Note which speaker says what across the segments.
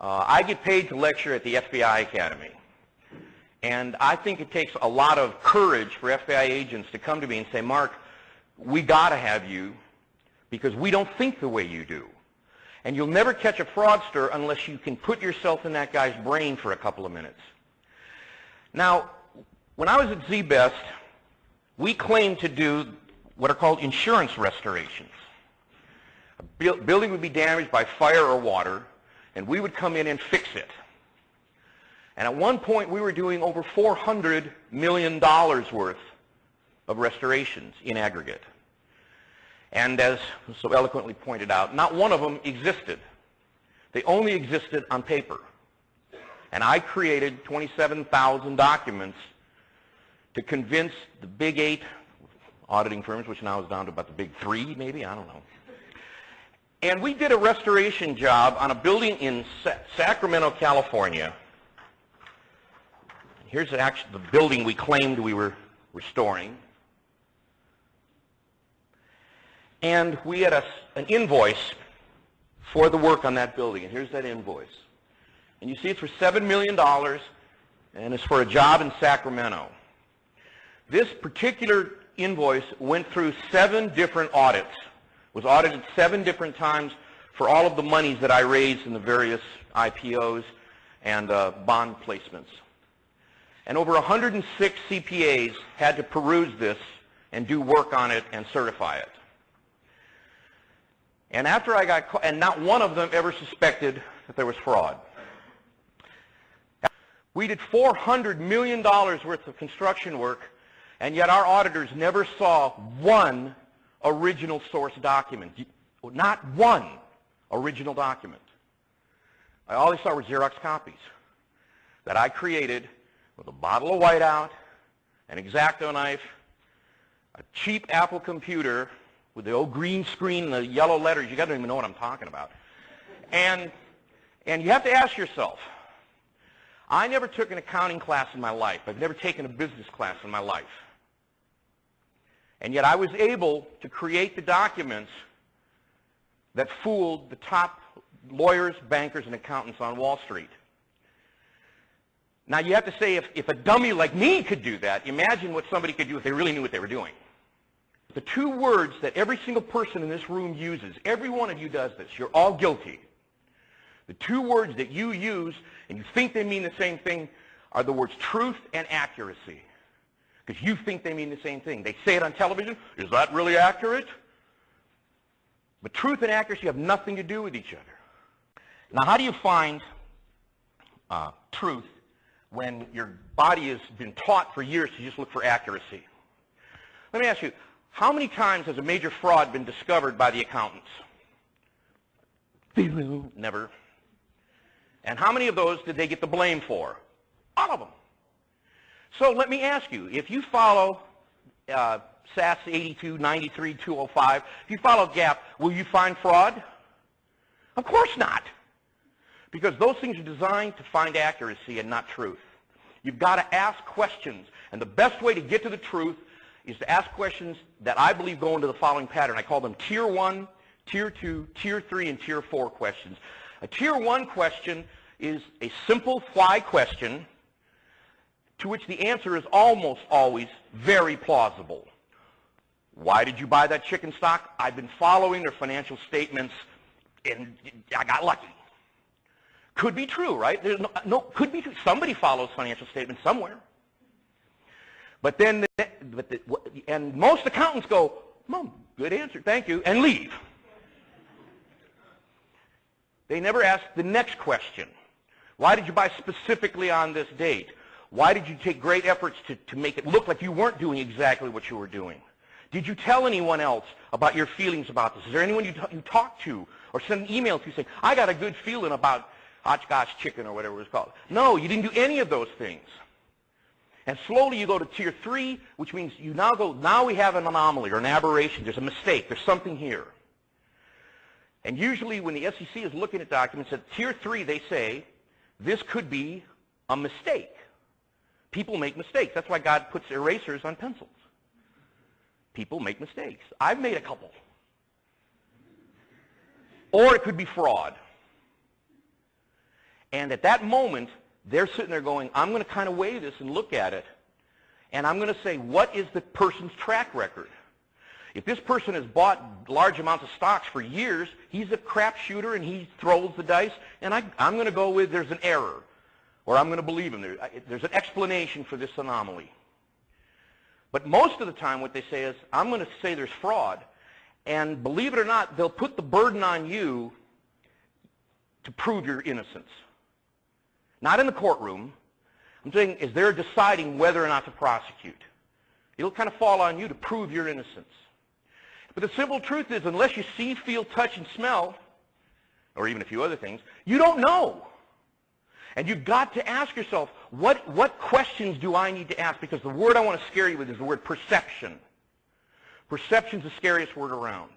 Speaker 1: I get paid to lecture at the FBI Academy. And I think it takes a lot of courage for FBI agents to come to me and say, Mark, we got to have you because we don't think the way you do. And you'll never catch a fraudster unless you can put yourself in that guy's brain for a couple of minutes. Now, when I was at ZBest, we claimed to do what are called insurance restorations. A building would be damaged by fire or water, and we would come in and fix it. And at one point, we were doing over $400 million worth of restorations in aggregate. And as so eloquently pointed out, not one of them existed. They only existed on paper. And I created 27,000 documents to convince the big 8 auditing firms, which now is down to about the big 3, maybe, I don't know. And we did a restoration job on a building in Sacramento, California. Here's actually the building we claimed we were restoring. And we had an invoice for the work on that building. And here's that invoice. And you see it's for $7 million, and it's for a job in Sacramento. This particular invoice went through 7 different audits. Was audited 7 different times for all of the monies that I raised in the various IPOs and bond placements. And over 106 CPAs had to peruse this and do work on it and certify it. And after I got caught, and not one of them ever suspected that there was fraud. We did $400 million worth of construction work, and yet our auditors never saw one original source document. Not one original document. All they saw were Xerox copies that I created with a bottle of whiteout, an X-Acto knife, a cheap Apple computer with the old green screen and the yellow letters. You don't even know what I'm talking about. And you have to ask yourself, I never took an accounting class in my life. I've never taken a business class in my life. And yet I was able to create the documents that fooled the top lawyers, bankers, and accountants on Wall Street. Now you have to say, if a dummy like me could do that, imagine what somebody could do if they really knew what they were doing. The 2 words that every single person in this room uses, every one of you does this, you're all guilty. The 2 words that you use, and you think they mean the same thing, are the words truth and accuracy. Because you think they mean the same thing. They say it on television. Is that really accurate? But truth and accuracy have nothing to do with each other. Now, how do you find truth when your body has been taught for years to just look for accuracy? Let me ask you, how many times has a major fraud been discovered by the accountants? Never. And how many of those did they get the blame for? All of them. So let me ask you, if you follow SAS 82, 93, 205, if you follow GAAP, will you find fraud? Of course not. Because those things are designed to find accuracy and not truth. You've got to ask questions. And the best way to get to the truth is to ask questions that I believe go into the following pattern. I call them Tier 1, Tier 2, Tier 3, and Tier 4 questions. A Tier 1 question is a simple why question to which the answer is almost always very plausible. Why did you buy that chicken stock? I've been following their financial statements, and I got lucky. Could be true, right? There's could be true. Somebody follows financial statements somewhere. But then, and most accountants go, Mom, good answer, thank you, and leave. They never ask the next question. Why did you buy specifically on this date? Why did you take great efforts to make it look like you weren't doing exactly what you were doing? Did you tell anyone else about your feelings about this? Is there anyone you talked to or sent an email to saying, I got a good feeling about hotchkotch chicken or whatever it was called? No, you didn't do any of those things. And slowly you go to Tier 3, which means you now go, now we have an anomaly or an aberration. There's a mistake. There's something here. And usually when the SEC is looking at documents at Tier 3, they say, this could be a mistake. People make mistakes. That's why God puts erasers on pencils. People make mistakes. I've made a couple. Or it could be fraud. And at that moment, they're sitting there going, I'm going to kind of weigh this and look at it, and I'm going to say, what is the person's track record? If this person has bought large amounts of stocks for years, he's a crap shooter and he throws the dice, and I'm going to go with there's an error, or I'm going to believe him. There's an explanation for this anomaly. But most of the time what they say is, I'm going to say there's fraud, and believe it or not, they'll put the burden on you to prove your innocence. Not in the courtroom. I'm saying is they're deciding whether or not to prosecute. It'll kind of fall on you to prove your innocence. But the simple truth is, unless you see, feel, touch, and smell, or even a few other things, you don't know. And you've got to ask yourself, what questions do I need to ask? Because the word I want to scare you with is the word perception. Perception's the scariest word around.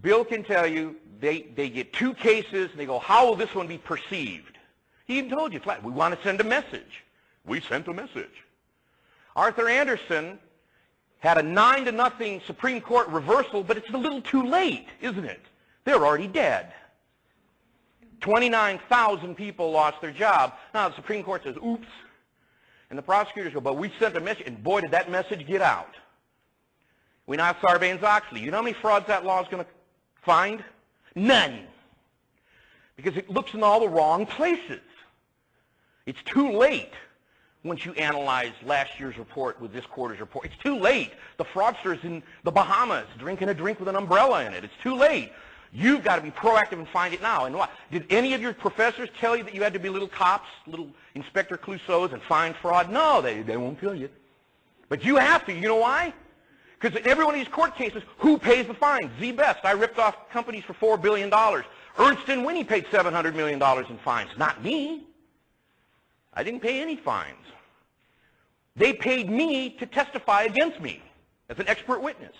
Speaker 1: Bill can tell you, they get 2 cases, and they go, how will this one be perceived? He even told you flat, we want to send a message. We sent a message. Arthur Anderson had a 9-0 Supreme Court reversal, but it's a little too late, isn't it? They're already dead. 29,000 people lost their job. Now the Supreme Court says, oops. And the prosecutors go, but we sent a message, and boy, did that message get out. We now have Sarbanes-Oxley. You know how many frauds that law is going to find? None. Because it looks in all the wrong places. It's too late once you analyze last year's report with this quarter's report. It's too late. The fraudster is in the Bahamas drinking a drink with an umbrella in it. It's too late. You've got to be proactive and find it now. And what? Did any of your professors tell you that you had to be little cops, little Inspector Clouseaus and find fraud? No, they won't tell you. But you have to. You know why? Because in every one of these court cases, who pays the fines? Z-Best. I ripped off companies for $4 billion. Ernst & Winnie paid $700 million in fines. Not me. I didn't pay any fines. They paid me to testify against me as an expert witness.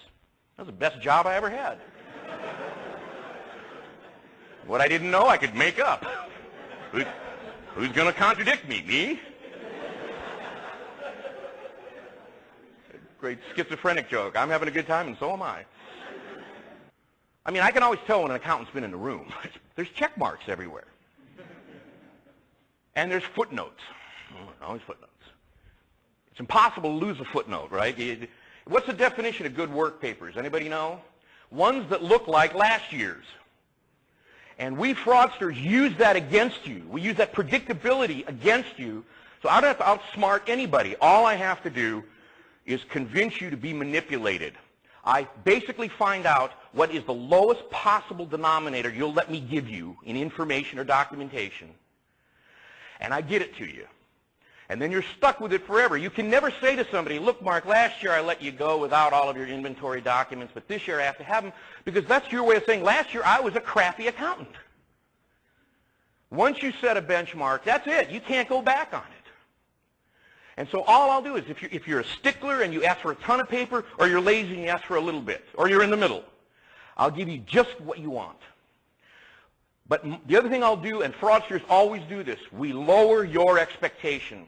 Speaker 1: That was the best job I ever had. What I didn't know, I could make up. Who's going to contradict me? Me? Great schizophrenic joke. I'm having a good time, and so am I. I mean, I can always tell when an accountant's been in the room. There's check marks everywhere. And there's footnotes. Always footnotes. It's impossible to lose a footnote, right? What's the definition of good work papers? Anybody know? Ones that look like last year's. And we fraudsters use that against you. We use that predictability against you. So I don't have to outsmart anybody. All I have to do is convince you to be manipulated. I basically find out what is the lowest possible denominator you'll let me give you in information or documentation. And I get it to you. And then you're stuck with it forever. You can never say to somebody, look, Mark, last year I let you go without all of your inventory documents, but this year I have to have them, because that's your way of saying, last year I was a crappy accountant. Once you set a benchmark, that's it. You can't go back on it. And so all I'll do is, if you're a stickler and you ask for a ton of paper, or you're lazy and you ask for a little bit, or you're in the middle, I'll give you just what you want. But the other thing I'll do, and fraudsters always do this, we lower your expectation.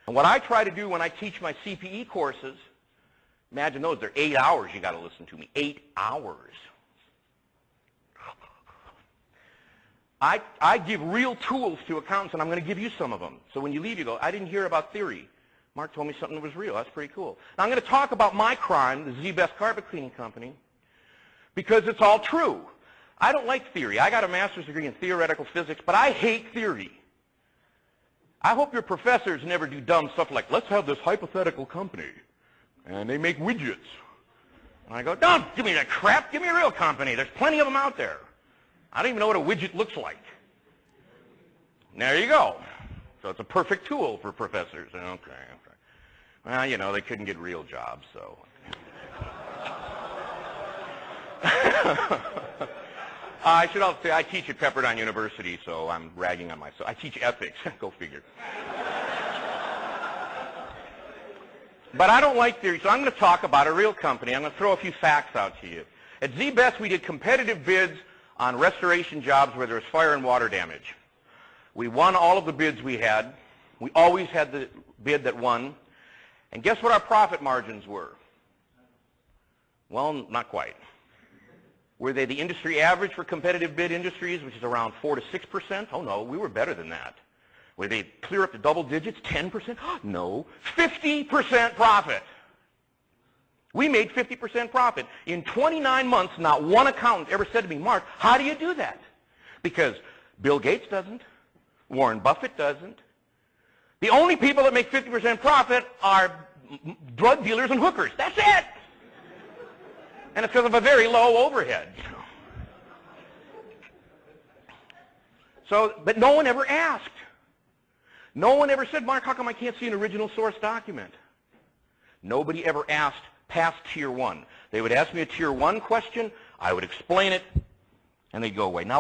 Speaker 1: And what I try to do when I teach my CPE courses, imagine those, they're 8 hours you got to listen to me. 8 hours. I give real tools to accountants, and I'm going to give you some of them. So when you leave, you go, I didn't hear about theory. Mark told me something that was real. That's pretty cool. Now I'm going to talk about my crime, the Z-Best Carpet Cleaning Company, because it's all true. I don't like theory. I got a master's degree in theoretical physics, but I hate theory. I hope your professors never do dumb stuff like, let's have this hypothetical company, and they make widgets. And I go, don't give me that crap. Give me a real company. There's plenty of them out there. I don't even know what a widget looks like. And there you go. So it's a perfect tool for professors. Okay. Well, you know, they couldn't get real jobs, so. I should also say I teach at Pepperdine University, so I'm ragging on myself. I teach ethics. Go figure. But I don't like theory, so I'm going to talk about a real company. I'm going to throw a few facts out to you. At Z-Best, we did competitive bids on restoration jobs where there was fire and water damage. We won all of the bids we had. We always had the bid that won. And guess what our profit margins were? Well, not quite. Were they the industry average for competitive bid industries, which is around 4 to 6%? Oh, no, we were better than that. Were they clear up to double digits, 10%? No, 50% profit. We made 50% profit. In 29 months, not one accountant ever said to me, Mark, how do you do that? Because Bill Gates doesn't. Warren Buffett doesn't. The only people that make 50% profit are drug dealers and hookers. That's it. And it's because of a very low overhead. So, but no one ever asked. No one ever said, Mark, how come I can't see an original source document? Nobody ever asked past Tier 1. They would ask me a Tier 1 question, I would explain it, and they'd go away. Now,